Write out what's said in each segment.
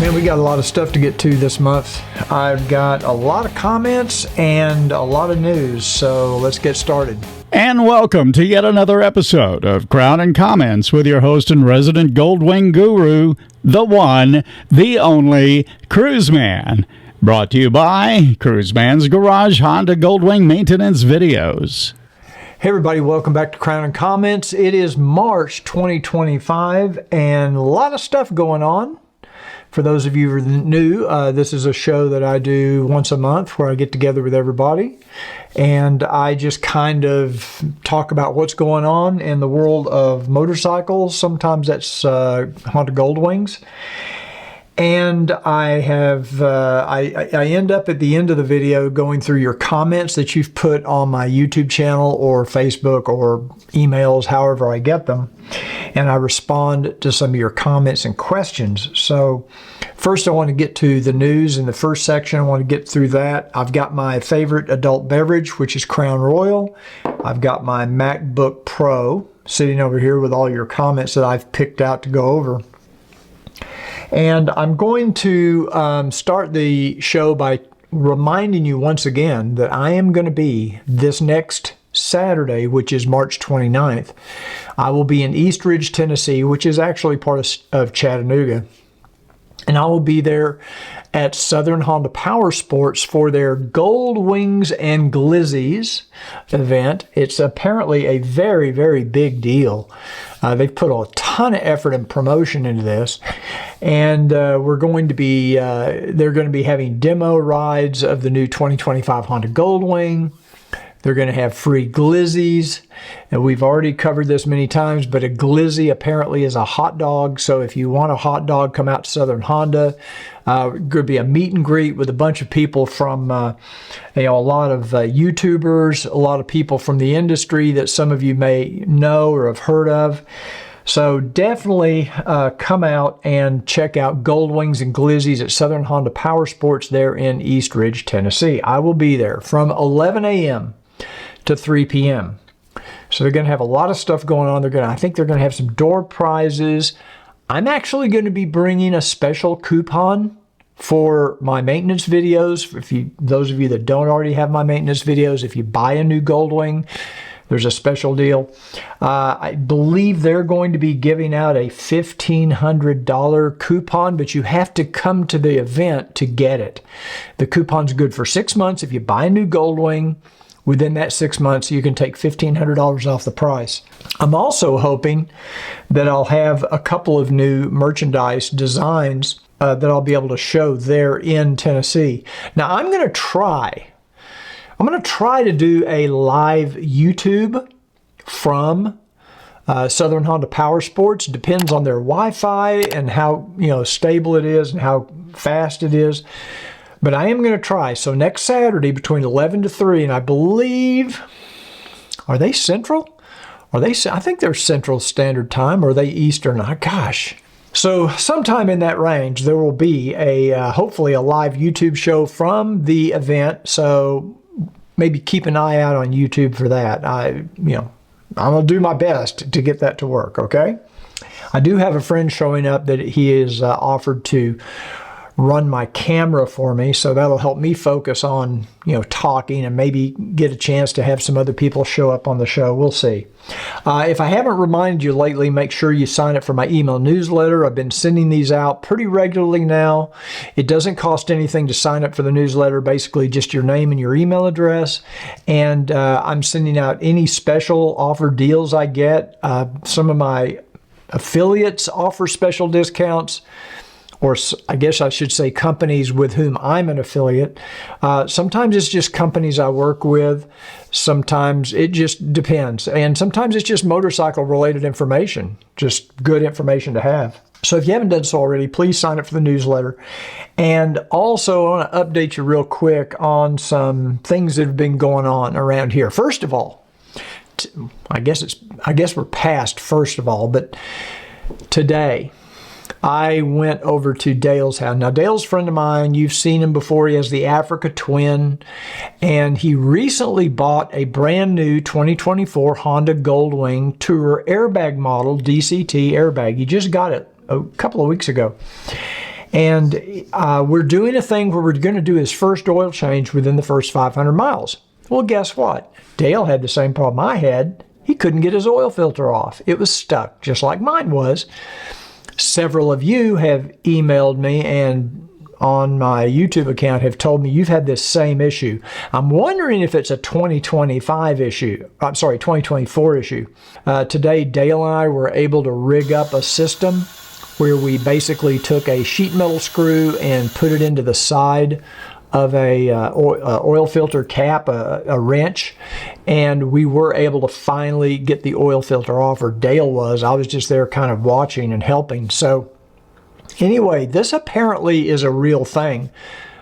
Man, we got a lot of stuff to get to this month. I've got a lot of comments and a lot of news, so let's get started. And welcome to yet another episode of Crown and Comments with your host and resident Goldwing guru, the one, the only, Cruiseman. Brought to you by Cruiseman's Garage Honda Goldwing Maintenance Videos. Hey everybody, welcome back to Crown and Comments. It is March 2025 and a lot of stuff going on. For those of you who are new, this is a show that I do once a month where I get together with everybody and I just kind of talk about what's going on in the world of motorcycles. Sometimes that's Honda Goldwings. And I have, I end up at the end of the video going through your comments that you've put on my YouTube channel or Facebook or emails, however I get them. And I respond to some of your comments and questions. So first I want to get to the news in the first section. I want to get through that. I've got my favorite adult beverage, which is Crown Royal. I've got my MacBook Pro sitting over here with all your comments that I've picked out to go over. And I'm going to start the show by reminding you once again that I am going to be this next Saturday, which is March 29th. I will be in East Ridge, Tennessee, which is actually part of Chattanooga. And I will be there at Southern Honda Power Sports for their Goldwings and Glizzies event. It's apparently a very, very big deal. They've put a ton of effort and promotion into this. And they're going to be having demo rides of the new 2025 Honda Goldwing. They're going to have free glizzies. And we've already covered this many times, but a glizzy apparently is a hot dog. So if you want a hot dog, come out to Southern Honda. Going to be a meet and greet with a bunch of people from a lot of YouTubers, a lot of people from the industry that some of you may know or have heard of. So definitely come out and check out Goldwings and Glizzies at Southern Honda Power Sports there in East Ridge, Tennessee. I will be there from 11 a.m. to 3 p.m. So they're going to have a lot of stuff going on. I think they're going to have some door prizes. I'm actually going to be bringing a special coupon for my maintenance videos. Those of you that don't already have my maintenance videos, if you buy a new Goldwing, there's a special deal. I believe they're going to be giving out a $1,500 coupon, but you have to come to the event to get it. The coupon's good for 6 months. If you buy a new Goldwing, within that 6 months, you can take $1,500 off the price. I'm also hoping that I'll have a couple of new merchandise designs that I'll be able to show there in Tennessee. Now, I'm going to try to do a live YouTube from Southern Honda Power Sports. Depends on their Wi-Fi and how stable it is and how fast it is. But I am going to try. So next Saturday between 11 to 3, and I believe, are they Central? I think they're Central Standard Time, or are they Eastern? Gosh. So sometime in that range, there will be hopefully a live YouTube show from the event. So maybe keep an eye out on YouTube for that. I'm going to do my best to get that to work, okay? I do have a friend showing up that he is offered to run my camera for me, so that'll help me focus on talking and maybe get a chance to have some other people show up on the show. We'll see. If I haven't reminded you lately, make sure you sign up for my email newsletter. I've been sending these out pretty regularly now. It doesn't cost anything to sign up for the newsletter, basically just your name and your email address. And I'm sending out any special offer deals I get. Some of my affiliates offer special discounts, or I guess I should say companies with whom I'm an affiliate. Sometimes it's just companies I work with. Sometimes it just depends. And sometimes it's just motorcycle related information, just good information to have. So if you haven't done so already, please sign up for the newsletter. And also I want to update you real quick on some things that have been going on around here. First of all, I guess we're past first of all, but today I went over to Dale's house. Now, Dale's a friend of mine. You've seen him before. He has the Africa Twin, and he recently bought a brand new 2024 Honda Goldwing Tour airbag model, DCT airbag. He just got it a couple of weeks ago. And we're doing a thing where we're going to do his first oil change within the first 500 miles. Well, guess what? Dale had the same problem I had. He couldn't get his oil filter off. It was stuck, just like mine was. Several of you have emailed me and on my YouTube account have told me you've had this same issue. I'm wondering if it's a 2025 issue. I'm sorry, 2024 issue. Today, Dale and I were able to rig up a system where we basically took a sheet metal screw and put it into the side of a oil filter cap, a wrench, and we were able to finally get the oil filter off, or Dale was. I was just there kind of watching and helping. So anyway, this apparently is a real thing,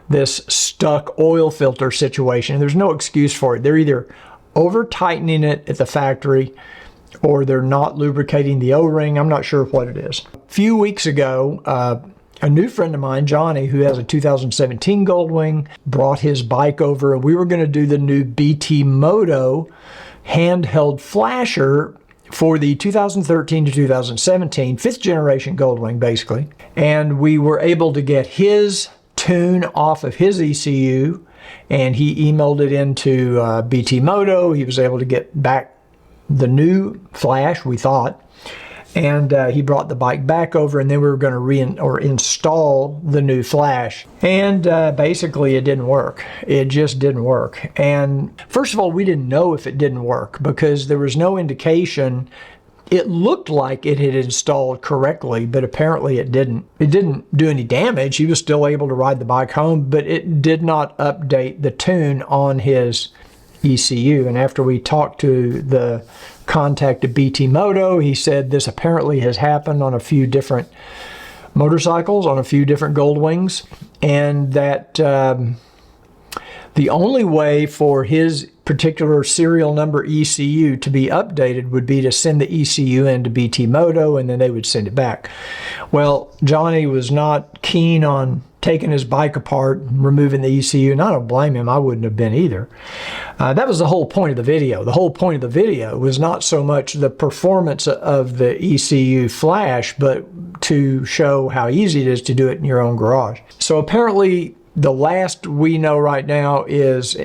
this stuck oil filter situation. There's no excuse for it. They're either over tightening it at the factory or they're not lubricating the O-ring. I'm not sure what it is. A few weeks ago, a new friend of mine, Johnny, who has a 2017 Goldwing, brought his bike over, and we were going to do the new BT Moto handheld flasher for the 2013 to 2017 fifth generation Goldwing, basically. And we were able to get his tune off of his ECU, and he emailed it into BT Moto. He was able to get back the new flash, we thought. And he brought the bike back over, and then we were going to install the new flash. And basically it didn't work. It just didn't work. And first of all, we didn't know if it didn't work because there was no indication. It looked like it had installed correctly, but apparently it didn't. It didn't do any damage. He was still able to ride the bike home, but it did not update the tune on his ECU. And after we talked to the contact at BT Moto, he said this apparently has happened on a few different motorcycles, on a few different Goldwings, and that the only way for his particular serial number ECU to be updated would be to send the ECU into BT Moto, and then they would send it back. Well, Johnny was not keen on taking his bike apart and removing the ECU, and I don't blame him. I wouldn't have been either. That was the whole point of the video. The whole point of the video was not so much the performance of the ECU flash, but to show how easy it is to do it in your own garage. So apparently the last we know right now is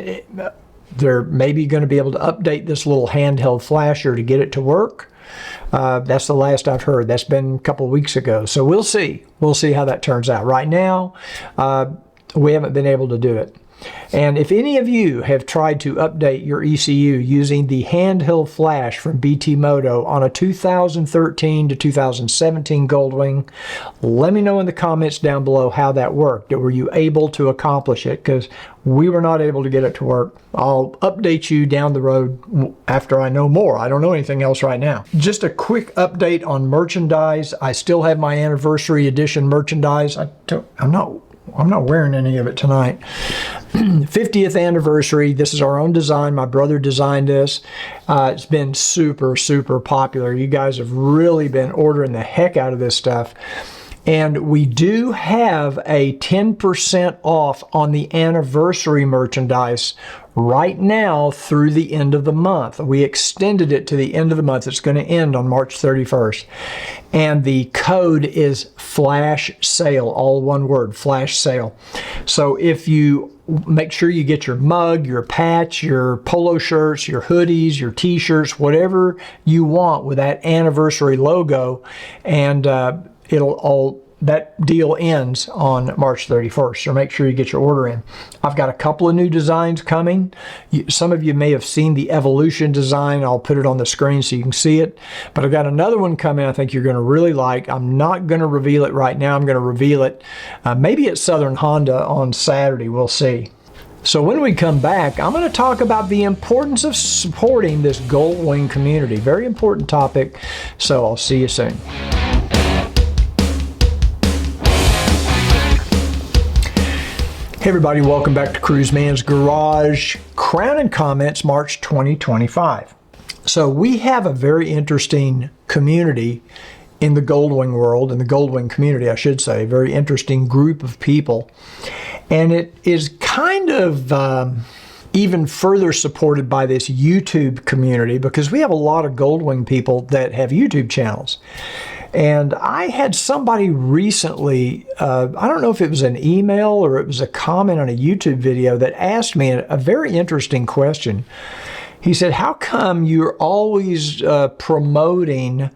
they're maybe going to be able to update this little handheld flasher to get it to work. That's the last I've heard. That's been a couple of weeks ago. So we'll see. We'll see how that turns out. Right now, we haven't been able to do it. And if any of you have tried to update your ECU using the handheld flash from BT Moto on a 2013 to 2017 Goldwing, let me know in the comments down below how that worked. Were you able to accomplish it? Because we were not able to get it to work. I'll update you down the road after I know more. I don't know anything else right now. Just a quick update on merchandise. I still have my anniversary edition merchandise. I'm not wearing any of it tonight. 50th anniversary. This is our own design. My brother designed this. It's been super, super popular. You guys have really been ordering the heck out of this stuff. And we do have a 10% off on the anniversary merchandise right now through the end of the month. We extended it to the end of the month. It's going to end on March 31st. And the code is flash sale, all one word, flash sale. So if you make sure you get your mug, your patch, your polo shirts, your hoodies, your t-shirts, whatever you want with that anniversary logo, and that deal ends on March 31st, so make sure you get your order in. I've got a couple of new designs coming. Some of you may have seen the Evolution design. I'll put it on the screen so you can see it. But I've got another one coming I think you're going to really like. I'm not going to reveal it right now. I'm going to reveal it maybe at Southern Honda on Saturday. We'll see. So when we come back, I'm going to talk about the importance of supporting this Goldwing community. Very important topic. So I'll see you soon. Hey everybody, welcome back to Cruiseman's Garage. Crown and Comments, March 2025. So we have a very interesting community in the Goldwing world, in the Goldwing community, I should say, a very interesting group of people. And it is kind of even further supported by this YouTube community because we have a lot of Goldwing people that have YouTube channels. And I had somebody recently, I don't know if it was an email or it was a comment on a YouTube video, that asked me a very interesting question. He said, how come you're always promoting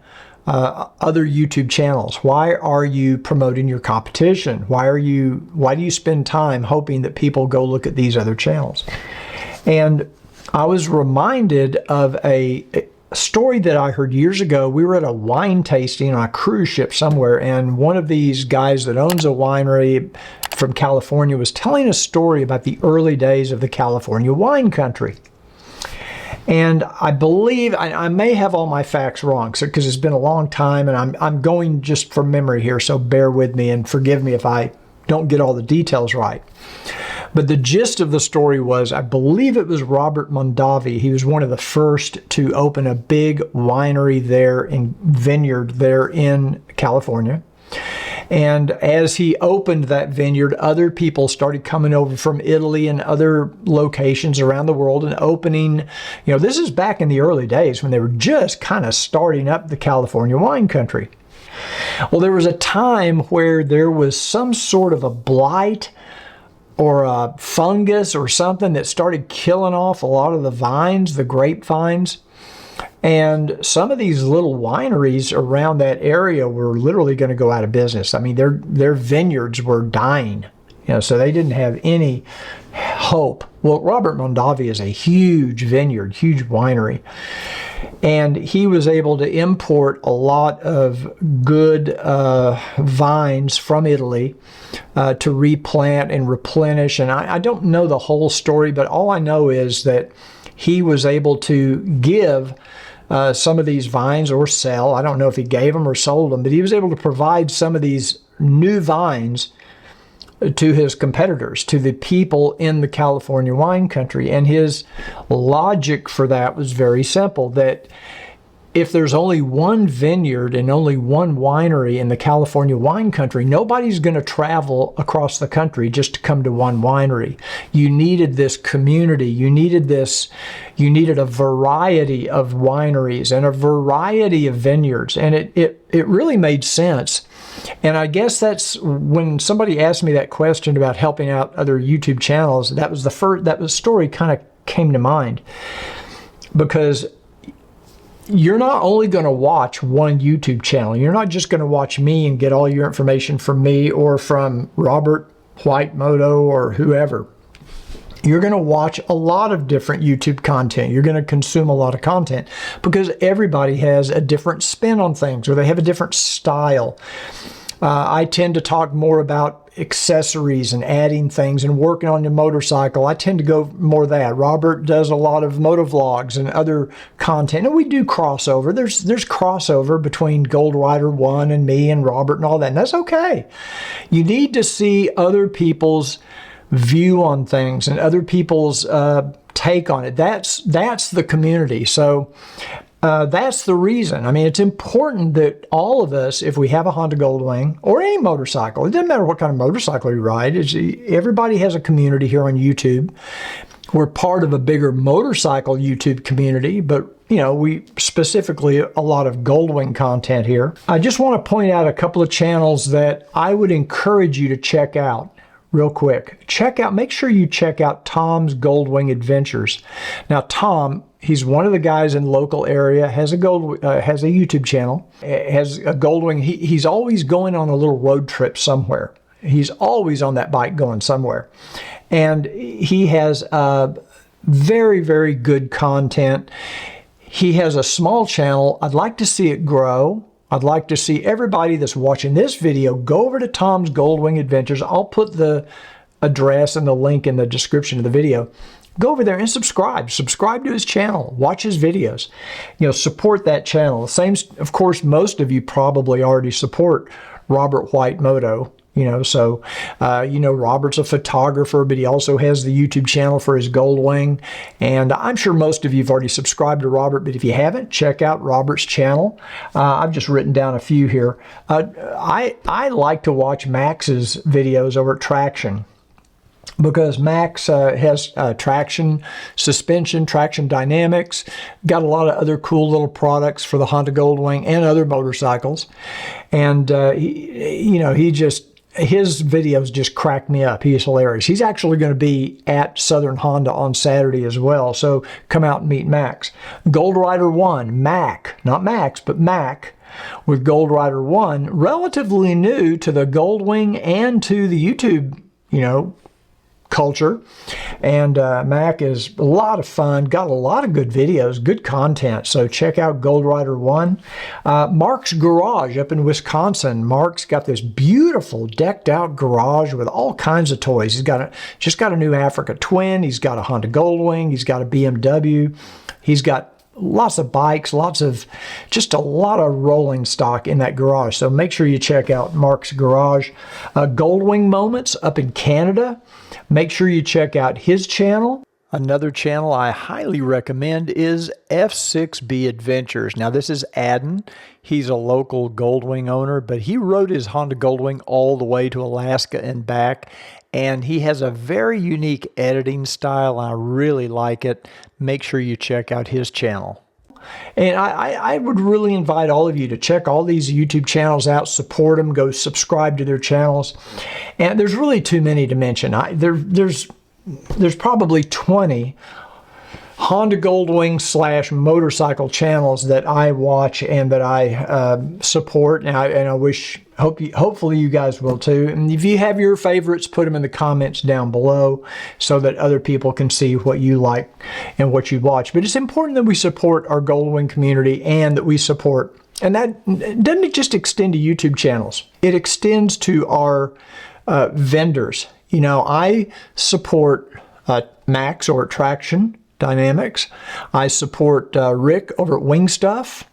other YouTube channels? Why are you promoting your competition? Why do you spend time hoping that people go look at these other channels? And I was reminded of a story that I heard years ago. We were at a wine tasting on a cruise ship somewhere, and one of these guys that owns a winery from California was telling a story about the early days of the California wine country. And I believe, I may have all my facts wrong, because it's been a long time, and I'm going just from memory here, so bear with me and forgive me if I don't get all the details right. But the gist of the story was, I believe it was Robert Mondavi. He was one of the first to open a big winery there, in vineyard there in California. And as he opened that vineyard, other people started coming over from Italy and other locations around the world and opening, this is back in the early days when they were just kind of starting up the California wine country. Well, there was a time where there was some sort of a blight or a fungus or something that started killing off a lot of the vines, the grapevines. And some of these little wineries around that area were literally going to go out of business. I mean, their vineyards were dying, so they didn't have any hope. Well, Robert Mondavi is a huge vineyard, huge winery. And he was able to import a lot of good vines from Italy to replant and replenish. And I don't know the whole story, but all I know is that he was able to give some of these vines, or sell. I don't know if he gave them or sold them, but he was able to provide some of these new vines to his competitors, to the people in the California wine country. And his logic for that was very simple, that if there's only one vineyard and only one winery in the California wine country, nobody's going to travel across the country just to come to one winery. You needed this community. You needed a variety of wineries and a variety of vineyards. And it really made sense. And I guess that's when somebody asked me that question about helping out other YouTube channels, that was the story kind of came to mind. Because you're not only going to watch one YouTube channel. You're not just going to watch me and get all your information from me or from Robert White Moto or whoever. You're going to watch a lot of different YouTube content. You're going to consume a lot of content because everybody has a different spin on things, or they have a different style. I tend to talk more about accessories and adding things and working on your motorcycle. I tend to go more of that. Robert does a lot of motovlogs and other content, and we do crossover. There's crossover between Gold Rider 1 and me and Robert and all that, and that's okay. You need to see other people's view on things and other people's take on it. That's the community. So that's the reason. I mean, it's important that all of us, if we have a Honda Goldwing or any motorcycle, it doesn't matter what kind of motorcycle you ride, everybody has a community here on YouTube. We're part of a bigger motorcycle YouTube community, but we specifically a lot of Goldwing content here. I just want to point out a couple of channels that I would encourage you to check out. Real quick, make sure you check out Tom's Goldwing Adventures. Now, Tom, he's one of the guys in the local area, has a YouTube channel, has a Goldwing. He's always going on a little road trip somewhere. He's always on that bike going somewhere. And he has very, very good content. He has a small channel. I'd like to see it grow. I'd like to see everybody that's watching this video go over to Tom's Goldwing Adventures. I'll put the address and the link in the description of the video. Go over there and subscribe. Subscribe to his channel. Watch his videos. Support that channel. The same, of course, most of you probably already support Robert White Moto. Robert's a photographer, but he also has the YouTube channel for his Goldwing. And I'm sure most of you have already subscribed to Robert, but if you haven't, check out Robert's channel. I've just written down a few here. I like to watch Max's videos over at Traction. because Max has traction, suspension, traction dynamics, got a lot of other cool little products for the Honda Goldwing and other motorcycles. And, his videos just crack me up. He is hilarious. He's actually going to be at Southern Honda on Saturday as well. So come out and meet Max. Gold Rider 1, Mac, not Max, but Mac, with Gold Rider 1, relatively new to the Goldwing and to the YouTube, culture. And Mac is a lot of fun, got a lot of good videos, good content. So check out Gold Rider 1. Mark's Garage up in Wisconsin. Mark's got this beautiful decked out garage with all kinds of toys. He's just got a new Africa Twin. He's got a Honda Goldwing. He's got a BMW. He's got lots of bikes, just a lot of rolling stock in that garage. So make sure you check out Mark's Garage. Goldwing Moments up in Canada. Make sure you check out his channel. Another channel I highly recommend is F6B Adventures. Now this is Adden. He's a local Goldwing owner, but he rode his Honda Goldwing all the way to Alaska and back. And he has a very unique editing style. I really like it. Make sure you check out his channel. And I would really invite all of you to check all these YouTube channels out, support them, go subscribe to their channels. And there's really too many to mention. There's probably 20 Honda Goldwing / motorcycle channels that I watch and that I support, and I hopefully you guys will too. And if you have your favorites, put them in the comments down below so that other people can see what you like and what you watch. But it's important that we support our Goldwing community and that we support, and that doesn't just extend to YouTube channels. It extends to our vendors. I support Max over at Traction Dynamics. I support Rick over at Wing Stuff.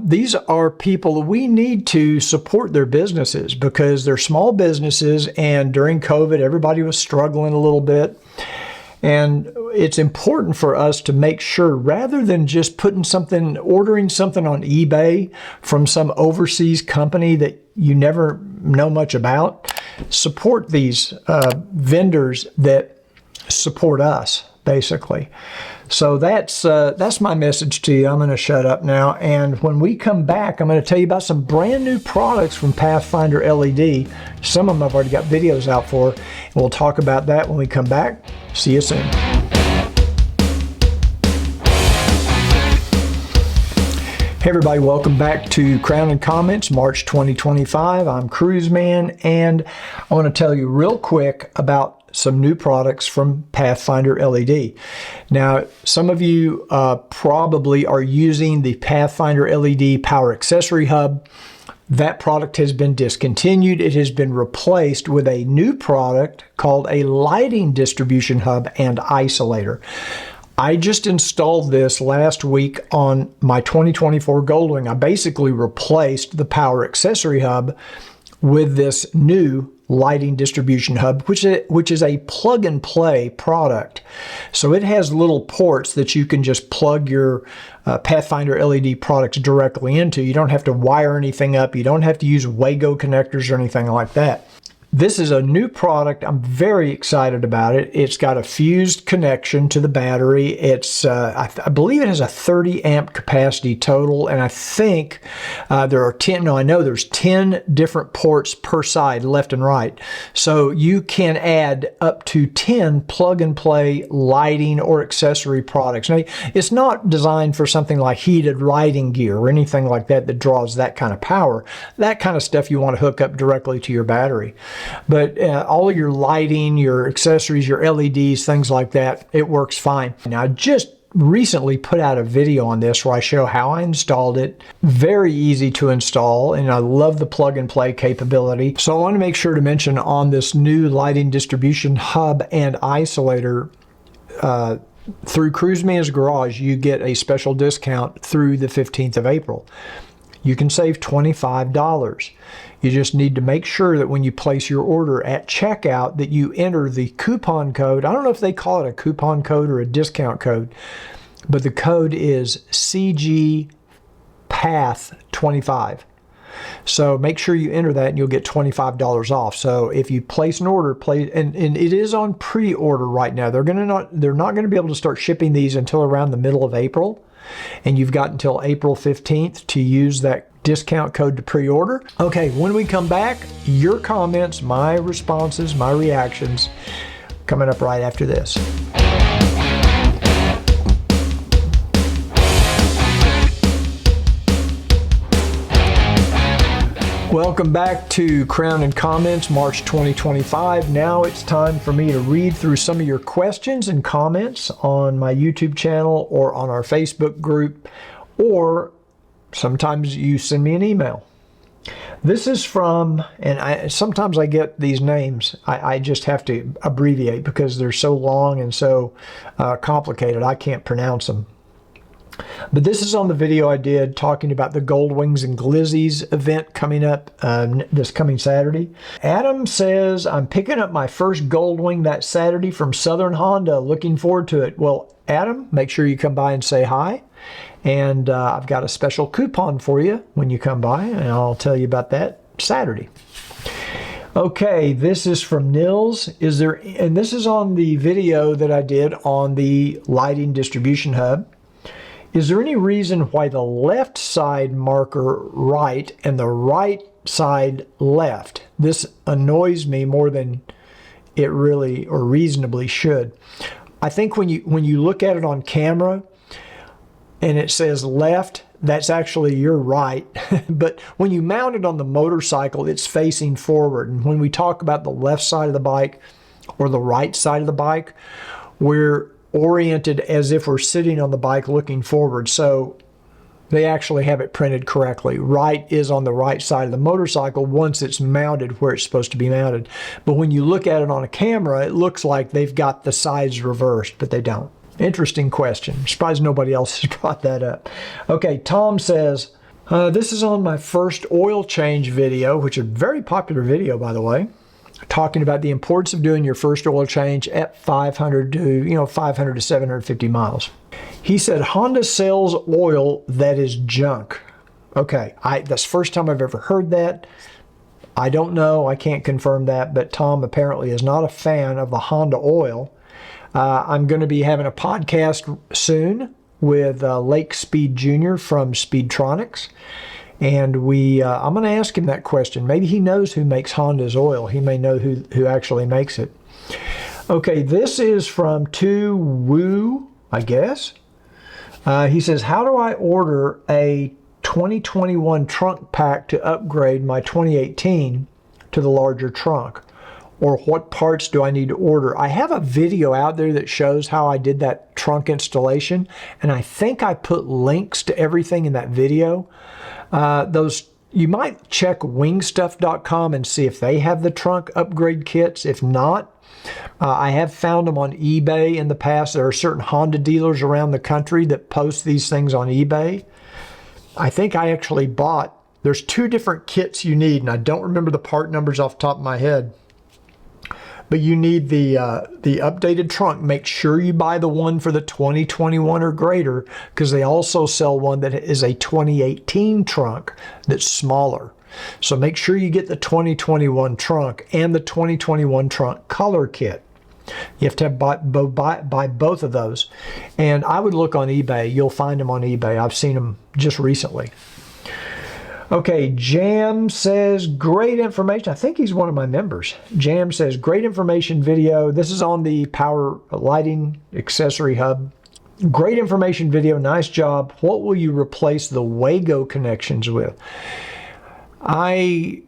These are people that we need to support their businesses because they're small businesses, and during COVID, everybody was struggling a little bit. And it's important for us to make sure, rather than just ordering something on eBay from some overseas company that you never know much about, support these vendors that support us, basically. So that's my message to you. I'm going to shut up now, and when we come back, I'm going to tell you about some brand new products from Pathfinder LED. Some of them I've already got videos out for, and we'll talk about that when we come back. See you soon. Hey everybody, welcome back to Crown and Comments, March 2025. I'm Cruiseman, and I want to tell you real quick about some new products from Pathfinder LED. Now, some of you probably are using the Pathfinder LED Power Accessory Hub. That product has been discontinued. It has been replaced with a new product called a Lighting Distribution Hub and Isolator. I just installed this last week on my 2024 Goldwing. I basically replaced the Power Accessory Hub with this new Lighting Distribution Hub, which is a plug-and-play product. So it has little ports that you can just plug your Pathfinder LED products directly into. You don't have to wire anything up. You don't have to use Wago connectors or anything like that. This is a new product. I'm very excited about it. It's got a fused connection to the battery. It's I believe it has a 30 amp capacity total, and I think I know there's 10 different ports per side, left and right. So you can add up to 10 plug-and-play lighting or accessory products. Now, it's not designed for something like heated riding gear or anything like that that draws that kind of power. That kind of stuff you want to hook up directly to your battery. But all of your lighting, your accessories, your LEDs, things like that, it works fine. Now, I just recently put out a video on this where I show how I installed it. Very easy to install, and I love the plug and play capability. So I want to make sure to mention on this new Lighting Distribution Hub and Isolator, through Cruiseman's Garage, you get a special discount through the 15th of April. You can save $25. You just need to make sure that when you place your order at checkout that you enter the coupon code. I don't know if they call it a coupon code or a discount code, but the code is CGPATH25. So make sure you enter that and you'll get $25 off. So if you place an order, and it is on pre-order right now. They're not going to be able to start shipping these until around the middle of April. And you've got until April 15th to use that discount code to pre-order. Okay, when we come back, your comments, my responses, my reactions, coming up right after this. Welcome back to Crown and Comments, March 2025. Now it's time for me to read through some of your questions and comments on my YouTube channel or on our Facebook group, or sometimes you send me an email. This is from, and sometimes I get these names, I just have to abbreviate because they're so long and so complicated, I can't pronounce them. But this is on the video I did talking about the Goldwings and Glizzies event coming up this coming Saturday. Adam says, I'm picking up my first Goldwing that Saturday from Southern Honda. Looking forward to it. Well, Adam, make sure you come by and say hi. And I've got a special coupon for you when you come by, and I'll tell you about that Saturday. Okay, this is from Nils. And this is on the video that I did on the lighting distribution hub. Is there any reason why the left side marker right and the right side left? This annoys me more than it really or reasonably should. I think when you look at it on camera and it says left, that's actually your right. But when you mount it on the motorcycle, it's facing forward. And when we talk about the left side of the bike or the right side of the bike, we're oriented as if we're sitting on the bike looking forward. So they actually have it printed correctly. Right is on the right side of the motorcycle once it's mounted where it's supposed to be mounted. But when you look at it on a camera, it looks like they've got the sides reversed, but they don't. Interesting question. I'm surprised nobody else has brought that up. Okay, Tom says, this is on my first oil change video, which is a very popular video, by the way, talking about the importance of doing your first oil change at 500 to 750 miles. He said, Honda sells oil that is junk. Okay, that's the first time I've ever heard that. I don't know, I can't confirm that, but Tom apparently is not a fan of the Honda oil. I'm going to be having a podcast soon with Lake Speed Jr. from Speedtronics. And I'm going to ask him that question. Maybe he knows who makes Honda's oil. He may know who actually makes it. Okay, this is from To Woo, I guess. He says, how do I order a 2021 trunk pack to upgrade my 2018 to the larger trunk? Or what parts do I need to order? I have a video out there that shows how I did that trunk installation, and I think I put links to everything in that video. You might check wingstuff.com and see if they have the trunk upgrade kits. If not, I have found them on eBay in the past. There are certain Honda dealers around the country that post these things on eBay. I think I actually there's two different kits you need, and I don't remember the part numbers off the top of my head. But you need the updated trunk. Make sure you buy the one for the 2021 or greater, because they also sell one that is a 2018 trunk that's smaller. So make sure you get the 2021 trunk and the 2021 trunk color kit. You have to buy both of those. And I would look on eBay. You'll find them on eBay. I've seen them just recently. Okay, Jam says, great information. I think he's one of my members. Jam says, great information video. This is on the Power Lighting Accessory Hub. Great information video. Nice job. What will you replace the Wago connections with? I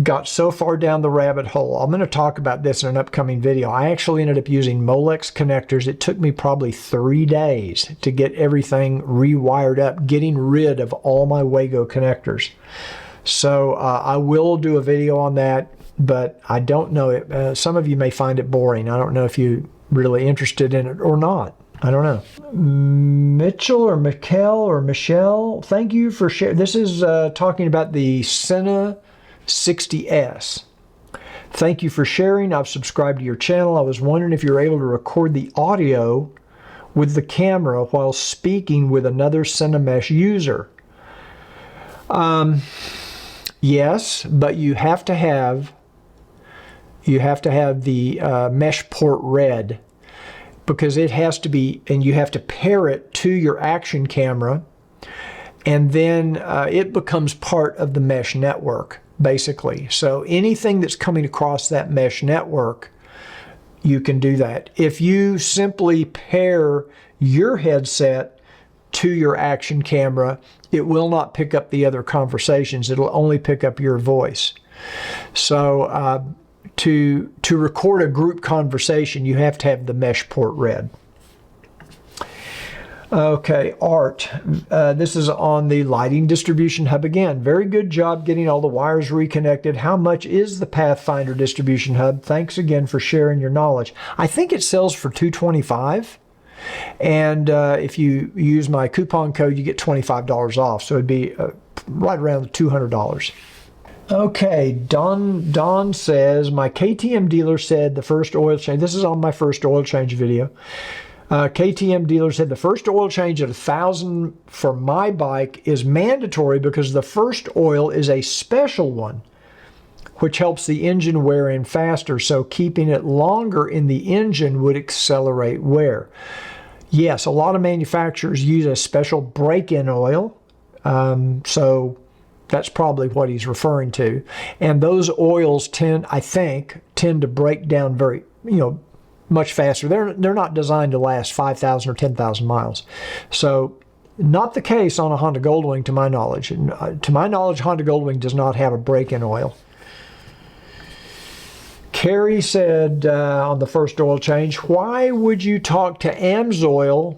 got so far down the rabbit hole. I'm going to talk about this in an upcoming video. I actually ended up using Molex connectors. It took me probably 3 days to get everything rewired up, getting rid of all my Wago connectors. So I will do a video on that, but I don't know. Some of you may find it boring. I don't know if you're really interested in it or not. I don't know. Mitchell or Michelle, thank you for sharing. This is talking about the Senna 60S. Thank you for sharing. I've subscribed to your channel. I was wondering if you're able to record the audio with the camera while speaking with another Cinemesh user. Yes, but you have to have the mesh port red, because it has to be, and you have to pair it to your action camera, and then it becomes part of the mesh network, basically. So anything that's coming across that mesh network, you can do that. If you simply pair your headset to your action camera, it will not pick up the other conversations. It'll only pick up your voice. So to record a group conversation, you have to have the mesh port red. Okay, Art. This is on the lighting distribution hub again. Very good job getting all the wires reconnected. How much is the Pathfinder distribution hub? Thanks again for sharing your knowledge. I think it sells for $225. And if you use my coupon code, you get $25 off. So it'd be right around $200. Okay, Don says, my KTM dealer said the first oil change, this is on my first oil change video. KTM dealer said the first oil change at $1,000 for my bike is mandatory because the first oil is a special one, which helps the engine wear in faster. So keeping it longer in the engine would accelerate wear. Yes, a lot of manufacturers use a special break-in oil. So that's probably what he's referring to. And those oils tend to break down very, much faster. They're not designed to last 5,000 or 10,000 miles. So not the case on a Honda Goldwing, to my knowledge. And, to my knowledge, Honda Goldwing does not have a break-in oil. Carrie said on the first oil change, why would you talk to AMSOIL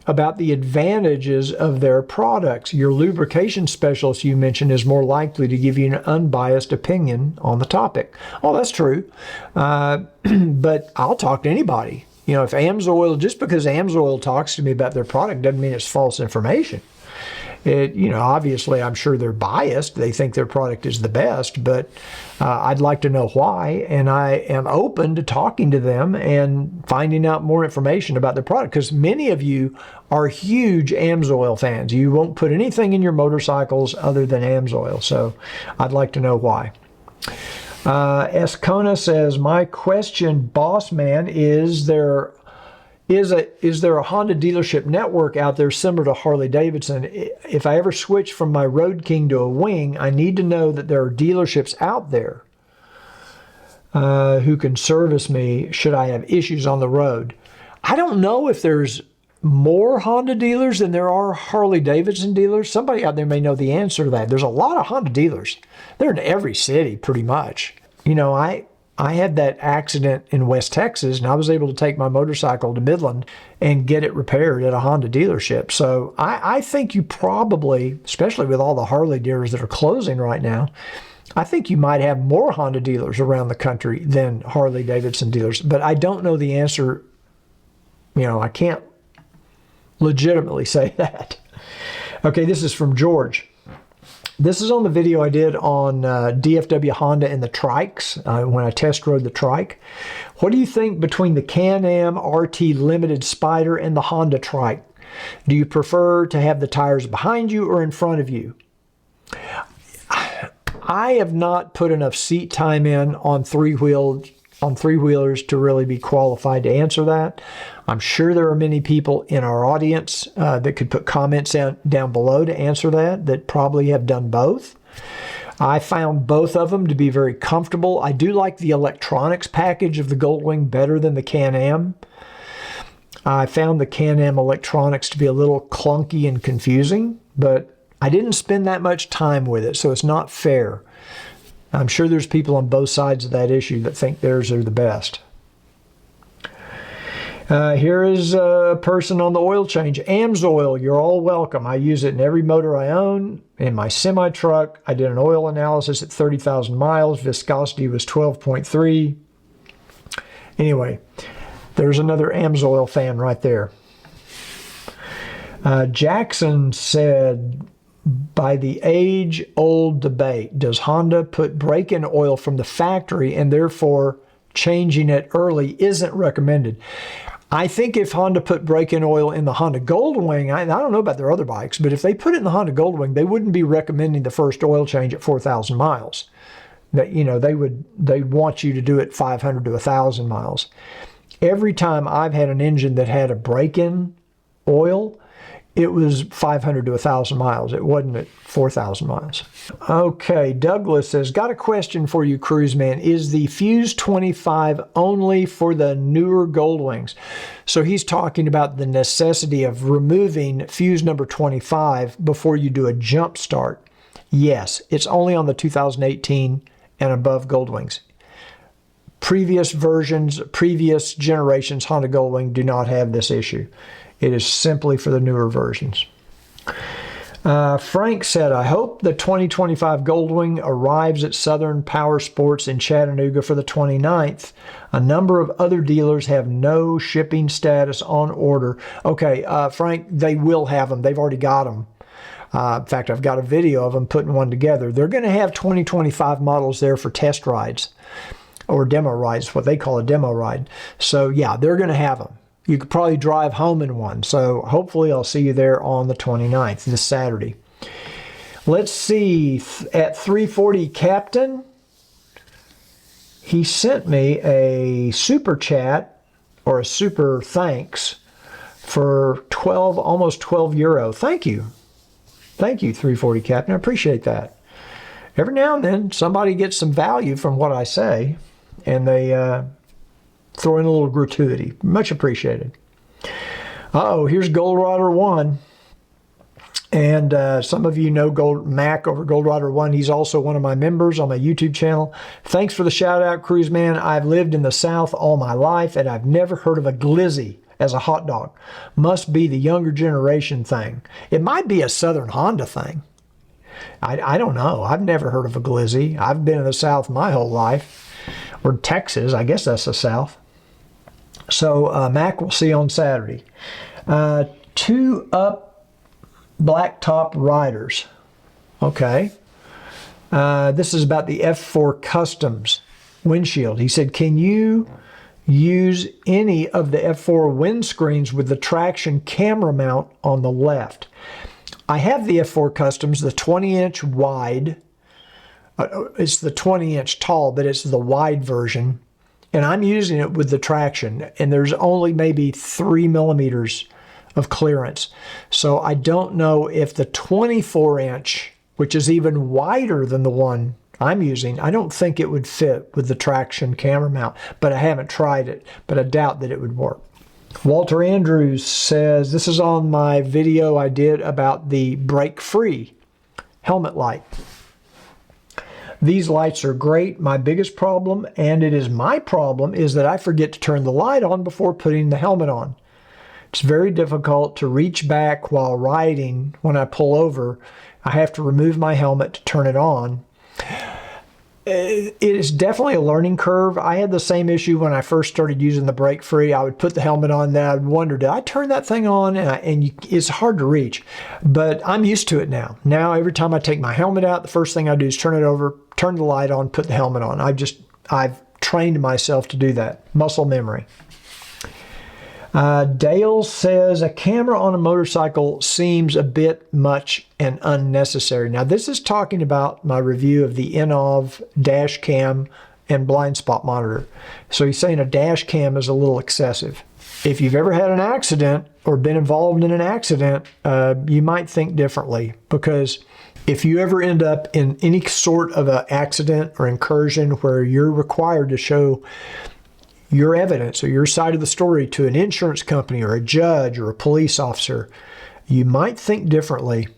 about the advantages of their products? Your lubrication specialist you mentioned is more likely to give you an unbiased opinion on the topic. Oh, that's true. But I'll talk to anybody. If AMSOIL, just because AMSOIL talks to me about their product doesn't mean it's false information. Obviously, I'm sure they're biased. They think their product is the best, but I'd like to know why, and I am open to talking to them and finding out more information about their product, because many of you are huge AMSOIL fans. You won't put anything in your motorcycles other than AMSOIL, so I'd like to know why. Escona says, my question, boss man, is there a Honda dealership network out there similar to Harley-Davidson? If I ever switch from my Road King to a Wing, I need to know that there are dealerships out there who can service me should I have issues on the road. I don't know if there's more Honda dealers than there are Harley-Davidson dealers. Somebody out there may know the answer to that. There's a lot of Honda dealers. They're in every city pretty much. I had that accident in West Texas, and I was able to take my motorcycle to Midland and get it repaired at a Honda dealership. So I think you probably, especially with all the Harley dealers that are closing right now, I think you might have more Honda dealers around the country than Harley-Davidson dealers. But I don't know the answer. I can't legitimately say that. Okay, this is from George. This is on the video I did on DFW Honda and the trikes when I test rode the trike. What do you think between the Can-Am RT Limited Spider and the Honda trike? Do you prefer to have the tires behind you or in front of you? I have not put enough seat time in on three-wheelers to really be qualified to answer that. I'm sure there are many people in our audience that could put comments down below to answer that probably have done both. I found both of them to be very comfortable. I do like the electronics package of the Goldwing better than the Can-Am. I found the Can-Am electronics to be a little clunky and confusing, but I didn't spend that much time with it, so it's not fair. I'm sure there's people on both sides of that issue that think theirs are the best. Here is a person on the oil change. AMSOIL, you're all welcome. I use it in every motor I own. In my semi-truck, I did an oil analysis at 30,000 miles. Viscosity was 12.3. Anyway, there's another AMSOIL fan right there. Jackson said, by the age-old debate, does Honda put break-in oil from the factory and therefore changing it early isn't recommended? I think if Honda put brake-in oil in the Honda Goldwing, I don't know about their other bikes, but if they put it in the Honda Goldwing, they wouldn't be recommending the first oil change at 4,000 miles. That, you know, they'd want you to do it 500 to 1,000 miles. Every time I've had an engine that had a break-in oil, it was 500 to 1,000 miles. It wasn't at 4,000 miles. Okay, Douglas says, got a question for you, Cruiseman. Is the Fuse 25 only for the newer Goldwings? So he's talking about the necessity of removing fuse number 25 before you do a jump start. Yes, it's only on the 2018 and above Goldwings. Previous versions, previous generations Honda Goldwing do not have this issue. It is simply for the newer versions. Frank said, I hope the 2025 Goldwing arrives at Southern Power Sports in Chattanooga for the 29th. A number of other dealers have no shipping status on order. Okay, Frank, they will have them. They've already got them. In fact, I've got a video of them putting one together. They're going to have 2025 models there for test rides or demo rides, what they call a demo ride. So yeah, they're going to have them. You could probably drive home in one. So hopefully I'll see you there on the 29th, this Saturday. Let's see, at 340 Captain, he sent me a super chat or a super thanks for almost 12 euro. Thank you. Thank you, 340 Captain. I appreciate that. Every now and then somebody gets some value from what I say, and they throw in a little gratuity. Much appreciated. Uh-oh, here's Gold Rider 1. And some of you know Mac over Gold Rider 1. He's also one of my members on my YouTube channel. Thanks for the shout out, Cruiseman. I've lived in the South all my life, and I've never heard of a glizzy as a hot dog. Must be the younger generation thing. It might be a Southern Honda thing. I don't know. I've never heard of a glizzy. I've been in the South my whole life. Or Texas. I guess that's the South. So Mac, we'll see you on Saturday. 2 up blacktop riders. Okay. This is about the F4 Customs windshield. He said, can you use any of the F4 windscreens with the traction camera mount on the left? I have the F4 Customs, the 20-inch wide. It's the 20-inch tall, but it's the wide version. And I'm using it with the traction, and there's only maybe 3 millimeters of clearance. So I don't know if the 24-inch, which is even wider than the one I'm using, I don't think it would fit with the traction camera mount, but I haven't tried it, but I doubt that it would work. Walter Andrews says, this is on my video I did about the brake-free helmet light. These lights are great. My biggest problem, and it is my problem, is that I forget to turn the light on before putting the helmet on. It's very difficult to reach back while riding. When I pull over, I have to remove my helmet to turn it on. It is definitely a learning curve. I had the same issue when I first started using the brake free. I would put the helmet on, then I'd wonder, did I turn that thing on? It's hard to reach, but I'm used to it now. Now, every time I take my helmet out, the first thing I do is turn it over, turn the light on, put the helmet on. I've trained myself to do that. Muscle memory. Dale says, a camera on a motorcycle seems a bit much and unnecessary. Now, this is talking about my review of the INNOV dash cam and blind spot monitor. So he's saying a dash cam is a little excessive. If you've ever had an accident or been involved in an accident, you might think differently, because if you ever end up in any sort of an accident or incursion where you're required to show your evidence or your side of the story to an insurance company or a judge or a police officer, you might think differently.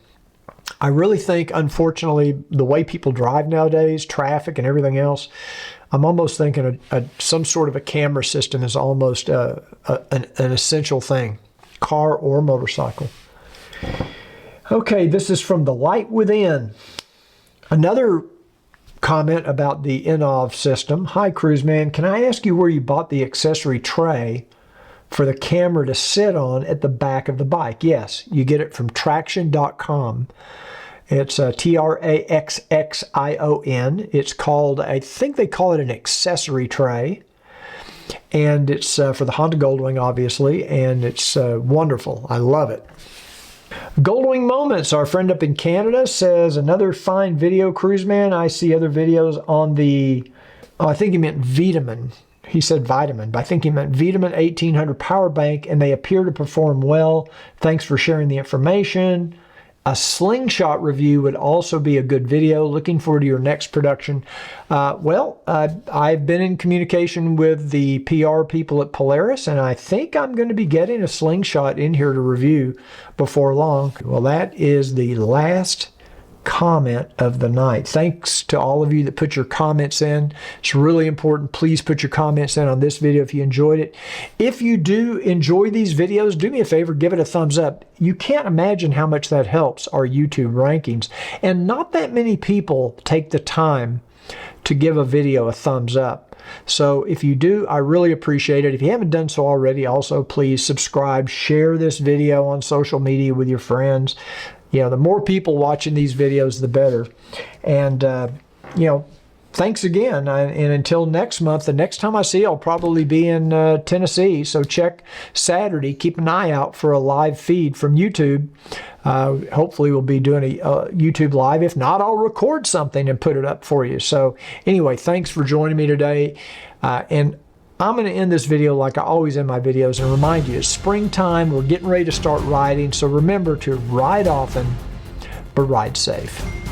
I really think, unfortunately, the way people drive nowadays, traffic and everything else, I'm almost thinking some sort of a camera system is almost an essential thing, car or motorcycle. Okay, this is from The Light Within. Another comment about the INNOV system. Hi, Cruiseman. Can I ask you where you bought the accessory tray for the camera to sit on at the back of the bike? Yes, you get it from traction.com. It's TRAXXION. It's called, I think they call it an accessory tray. and it's for the Honda Goldwing, obviously, and it's wonderful. I love it. Goldwing Moments, our friend up in Canada, says, another fine video, Cruiseman. I see other videos on the, I think he meant Vitamin. He said vitamin, but I think he meant Vitamin 1800 power bank, and they appear to perform well. Thanks for sharing the information. A slingshot review would also be a good video. Looking forward to your next production. I've been in communication with the PR people at Polaris, and I think I'm going to be getting a slingshot in here to review before long. Well, that is the last comment of the night. Thanks to all of you that put your comments in. It's really important. Please put your comments in on this video if you enjoyed it. If you do enjoy these videos, do me a favor, give it a thumbs up. You can't imagine how much that helps our YouTube rankings. And not that many people take the time to give a video a thumbs up. So if you do, I really appreciate it. If you haven't done so already, also please subscribe, share this video on social media with your friends. You know, the more people watching these videos, the better. And, you know, thanks again. And until next month, the next time I see you, I'll probably be in Tennessee. So check Saturday. Keep an eye out for a live feed from YouTube. Hopefully we'll be doing a YouTube live. If not, I'll record something and put it up for you. So anyway, thanks for joining me today. And I'm going to end this video like I always end my videos and remind you, it's springtime. We're getting ready to start riding. So remember to ride often, but ride safe.